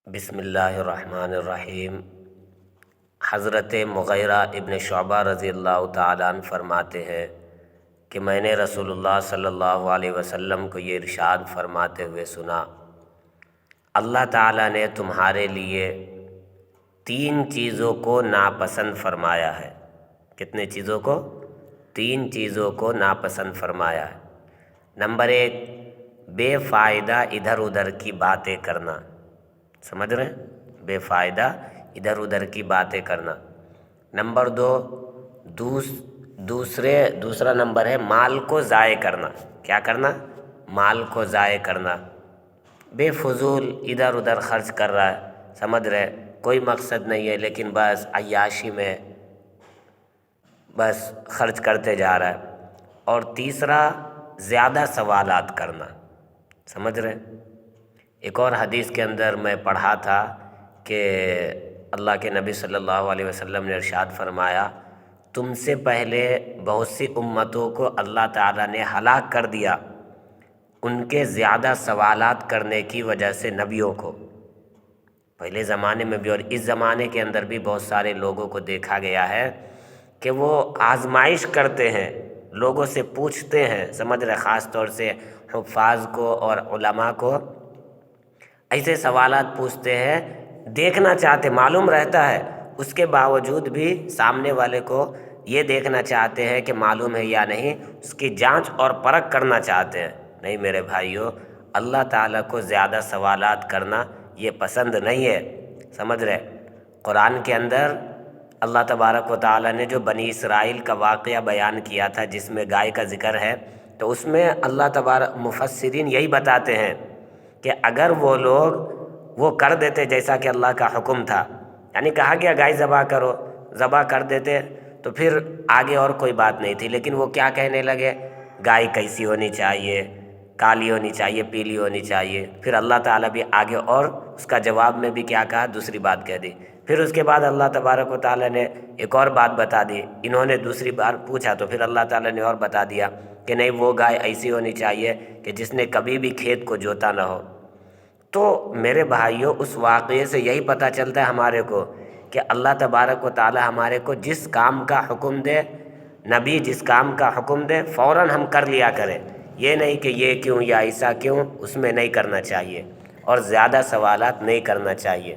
بسم اللہ الرحمن الرحیم۔ حضرت مغیرہ ابن شعبہ رضی اللہ تعالیٰ عنہ فرماتے ہیں کہ میں نے رسول اللہ صلی اللہ علیہ وسلم کو یہ ارشاد فرماتے ہوئے سنا، اللہ تعالیٰ نے تمہارے لیے 3 چیزوں کو ناپسند فرمایا ہے۔ کتنے چیزوں کو؟ 3 چیزوں کو ناپسند فرمایا ہے۔ نمبر 1، بے فائدہ ادھر ادھر کی باتیں کرنا۔ سمجھ رہے ہیں؟ بے فائدہ ادھر ادھر کی باتیں کرنا۔ نمبر 2، دوسرا نمبر ہے مال کو ضائع کرنا۔ کیا کرنا؟ مال کو ضائع کرنا۔ بے فضول ادھر ادھر خرچ کر رہا ہے، سمجھ رہے، کوئی مقصد نہیں ہے لیکن بس عیاشی میں بس خرچ کرتے جا رہا ہے۔ اور تیسرا، زیادہ سوالات کرنا۔ سمجھ رہے؟ ایک اور حدیث کے اندر میں پڑھا تھا کہ اللہ کے نبی صلی اللہ علیہ وسلم نے ارشاد فرمایا، تم سے پہلے بہت سی امتوں کو اللہ تعالیٰ نے ہلاک کر دیا ان کے زیادہ سوالات کرنے کی وجہ سے۔ نبیوں کو پہلے زمانے میں بھی اور اس زمانے کے اندر بھی بہت سارے لوگوں کو دیکھا گیا ہے کہ وہ آزمائش کرتے ہیں، لوگوں سے پوچھتے ہیں، سمجھ رہے، خاص طور سے حفاظ کو اور علماء کو ایسے سوالات پوچھتے ہیں، دیکھنا چاہتے، معلوم رہتا ہے، اس کے باوجود بھی سامنے والے کو یہ دیکھنا چاہتے ہیں کہ معلوم ہے یا نہیں، اس کی جانچ اور پرکھ کرنا چاہتے ہیں۔ نہیں میرے بھائیو، اللہ تعالیٰ کو زیادہ سوالات کرنا یہ پسند نہیں ہے، سمجھ رہے۔ قرآن کے اندر اللہ تبارک و تعالیٰ نے جو بنی اسرائیل کا واقعہ بیان کیا تھا جس میں گائے کا ذکر ہے، تو اس میں اللہ تبارک، مفسرین یہی بتاتے ہیں کہ اگر وہ لوگ وہ کر دیتے جیسا کہ اللہ کا حکم تھا، یعنی کہا گیا گائے ذبح کرو، ذبح کر دیتے تو پھر آگے اور کوئی بات نہیں تھی، لیکن وہ کیا کہنے لگے، گائے کیسی ہونی چاہیے، کالی ہونی چاہیے، پیلی ہونی چاہیے۔ پھر اللہ تعالیٰ بھی آگے اور اس کا جواب میں بھی کیا کہا، دوسری بات کہہ دی۔ پھر اس کے بعد اللہ تبارک و تعالیٰ نے ایک اور بات بتا دی، انہوں نے دوسری بار پوچھا تو پھر اللہ تعالیٰ نے اور بتا دیا کہ نہیں، وہ گائے ایسی ہونی چاہیے کہ جس نے کبھی بھی کھیت کو جوتا نہ ہو۔ تو میرے بھائیوں، اس واقعے سے یہی پتہ چلتا ہے ہمارے کو کہ اللہ تبارک و تعالی ہمارے کو جس کام کا حکم دے، نبی جس کام کا حکم دے، فوراً ہم کر لیا کریں۔ یہ نہیں کہ یہ کیوں یا ایسا کیوں، اس میں نہیں کرنا چاہیے اور زیادہ سوالات نہیں کرنا چاہیے۔